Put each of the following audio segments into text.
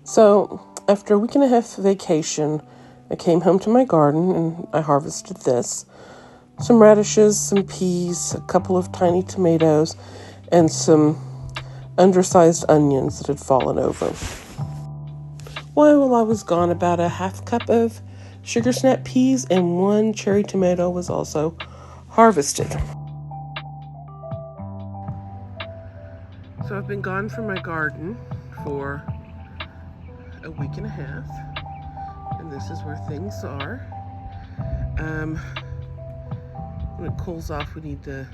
So after a week and a half vacation, I came home to my garden and I harvested this. Some radishes, some peas, a couple of tiny tomatoes, and some undersized onions that had fallen over. While I was gone, about a half cup of sugar snap peas and one cherry tomato was also harvested. So I've been gone from my garden for a week and a half, and this is where things are. When it cools off, we need to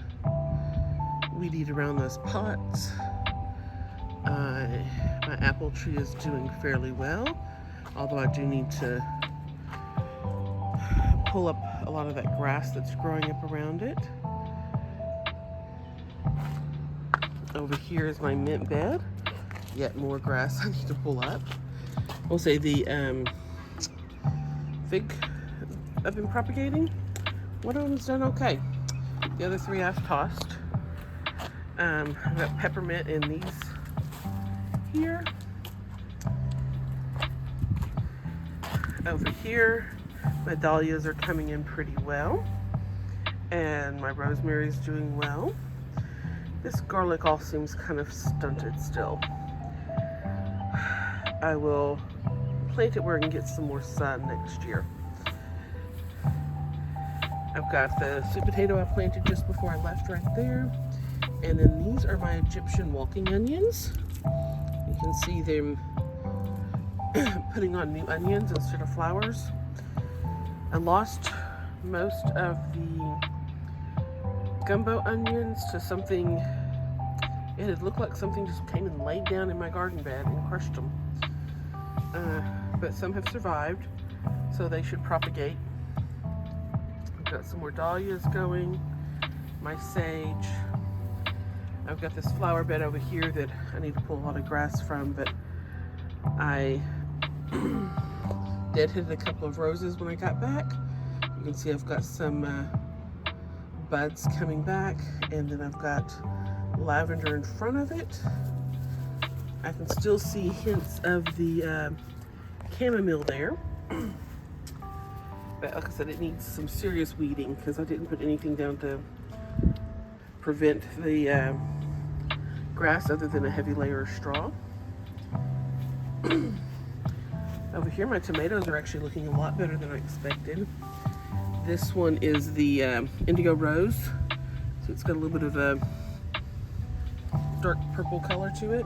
weed eat around those pots. My apple tree is doing fairly well, although I do need to pull up a lot of that grass that's growing up around it. Over here is my mint bed. Yet more grass I need to pull up. We'll say the fig I've been propagating. One of them's done okay. The other three I've tossed. I've got peppermint in these here. Over here, my dahlias are coming in pretty well. And my rosemary's doing well. This garlic all seems kind of stunted still. I will plant it where it can get some more sun next year. I've got the sweet potato I planted just before I left right there. And then these are my Egyptian walking onions. You can see them putting on new onions instead of flowers. I lost most of the gumbo onions to something. It had looked like something just came and laid down in my garden bed and crushed them. But some have survived, so they should propagate. I've got some more dahlias going, my sage. I've got this flower bed over here that I need to pull a lot of grass from, but I deadheaded a couple of roses when I got back. You can see I've got some buds coming back, and then I've got lavender in front of it. I can still see hints of the chamomile there. But like I said, it needs some serious weeding because I didn't put anything down to prevent the grass other than a heavy layer of straw. Over here, my tomatoes are actually looking a lot better than I expected. This one is the indigo rose, so it's got a little bit of a dark purple color to it.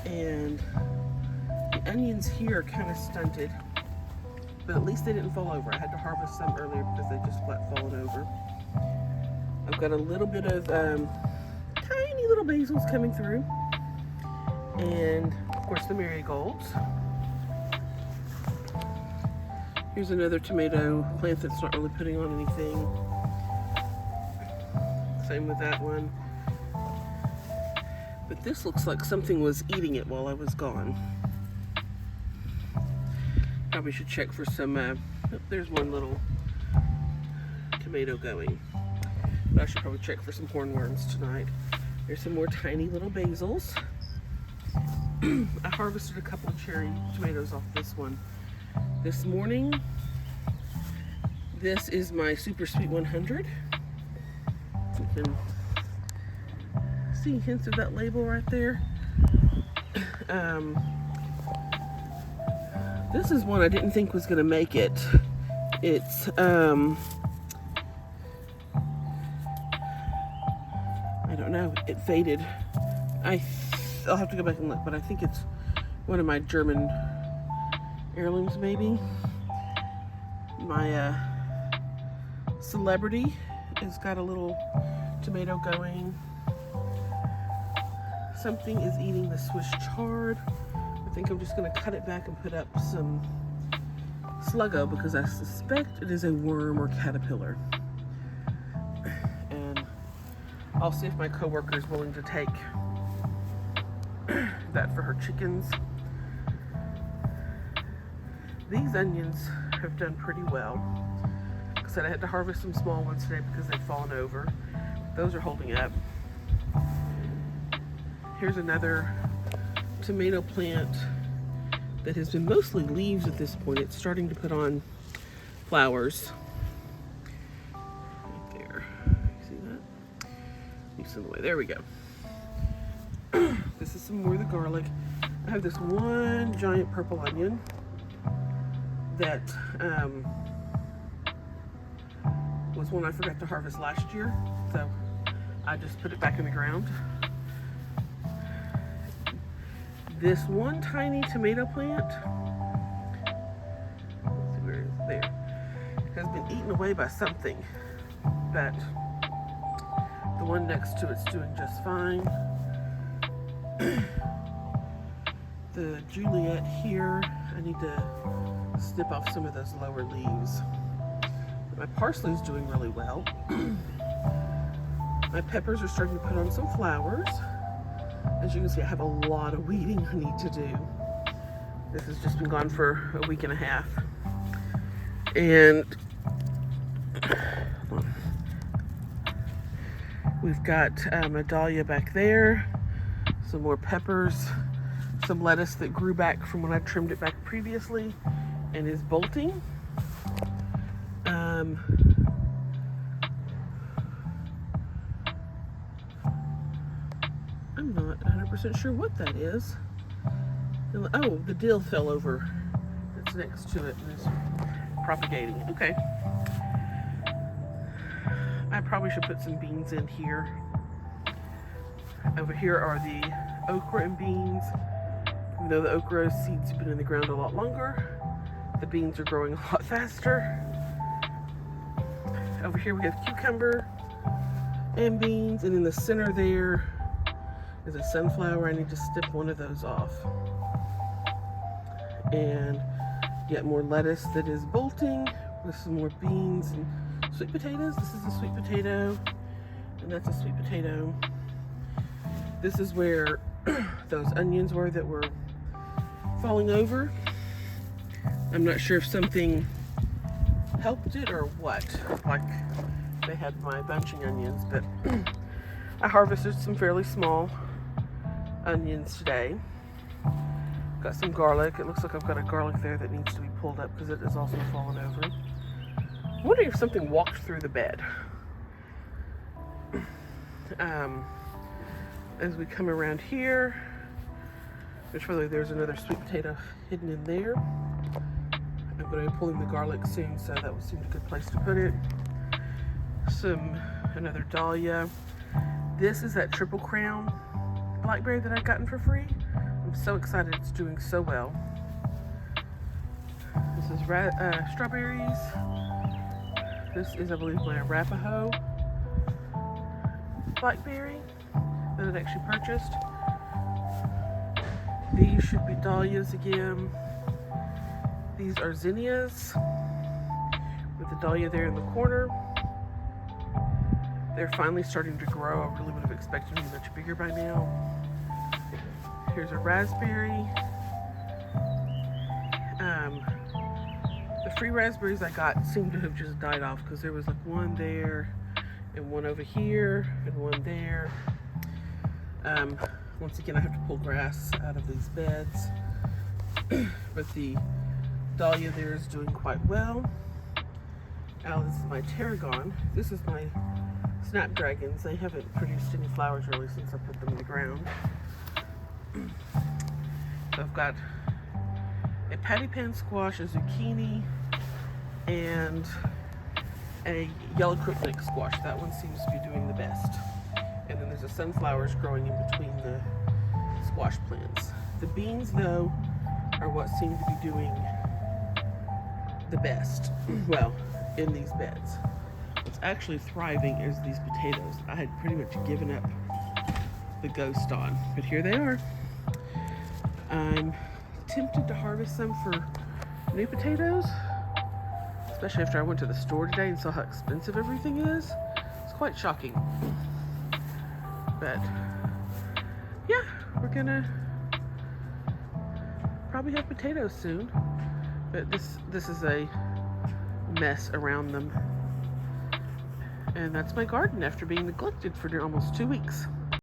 And the onions here are kind of stunted, but at least they didn't fall over. I had to harvest some earlier because they just flat fallen over. I've got a little bit of tiny little basils coming through, and of course the marigolds. Here's another tomato plant that's not really putting on anything. Same with that one. But this looks like something was eating it while I was gone. Probably should check for some, there's one little tomato going. But I should probably check for some hornworms tonight. There's some more tiny little basils. I harvested a couple of cherry tomatoes off this one this morning. This is my Super Sweet 100. You can see hints of that label right there. This is one I didn't think was gonna make it. It's I don't know, it faded. I'll have to go back and look, but I think it's one of my German heirlooms maybe. My Celebrity has got a little tomato going. Something is eating the Swiss chard. I think I'm just going to cut it back and put up some Sluggo because I suspect it is a worm or caterpillar. And I'll see if my coworker is willing to take that for her chickens. These onions have done pretty well. Like I said, I had to harvest some small ones today because they've fallen over. Those are holding up. Here's another tomato plant that has been mostly leaves at this point. It's starting to put on flowers. Right there. See that? Leaves in the way. There we go. This is some more of the garlic. I have this one giant purple onion that was one I forgot to harvest last year, so I just put it back in the ground. This one tiny tomato plant, let's see where it is, there, has been eaten away by something, but the one next to it's doing just fine. The Juliet here, I need to snip off some of those lower leaves. My parsley is doing really well. My peppers are starting to put on some flowers. As you can see, I have a lot of weeding I need to do. This has just been gone for a week and a half. And we've got a dahlia back there, some more peppers, some lettuce that grew back from when I trimmed it back previously and is bolting. I'm not 100% sure what that is. Oh, the dill fell over. It's next to it and is propagating. Okay. I probably should put some beans in here. Over here are the okra and beans. Even though the okra seeds have been in the ground a lot longer, the beans are growing a lot faster. Over here we have cucumber and beans, and in the center there is a sunflower. I need to snip one of those off. And yet more lettuce that is bolting with some more beans and sweet potatoes. This is a sweet potato, and that's a sweet potato. This is where those onions were that were falling over. I'm not sure if something helped it or what, like they had my bunching onions, but I harvested some fairly small onions today. Got some garlic. It looks like I've got a garlic there that needs to be pulled up because it is also fallen over. I'm wondering if something walked through the bed. As we come around here, there's another sweet potato hidden in there. I'm going to be pulling the garlic soon, so that would seem a good place to put it. Another dahlia. This is that Triple Crown blackberry that I've gotten for free. I'm so excited, it's doing so well. This is strawberries. This is, I believe, my Arapaho blackberry that I actually purchased. These should be dahlias again. These are zinnias with the dahlia there in the corner. They're finally starting to grow. I really would have expected them to be much bigger by now. Here's a raspberry. The free raspberries I got seem to have just died off because there was like one there and one over here and one there. Once again, I have to pull grass out of these beds. But the dahlia there is doing quite well. Now this is my tarragon. This is my snapdragons. They haven't produced any flowers really since I put them in the ground. So I've got a patty pan squash, a zucchini, and a yellow crookneck squash. That one seems to be doing the best. And then there's a sunflowers growing in between the squash plants. The beans, though, are what seem to be doing the best, well, in these beds. What's actually thriving is these potatoes. I had pretty much given up the ghost on, but here they are. I'm tempted to harvest some for new potatoes, especially after I went to the store today and saw how expensive everything is. It's quite shocking. But yeah, we're gonna probably have potatoes soon. But this is a mess around them. And that's my garden after being neglected for almost 2 weeks.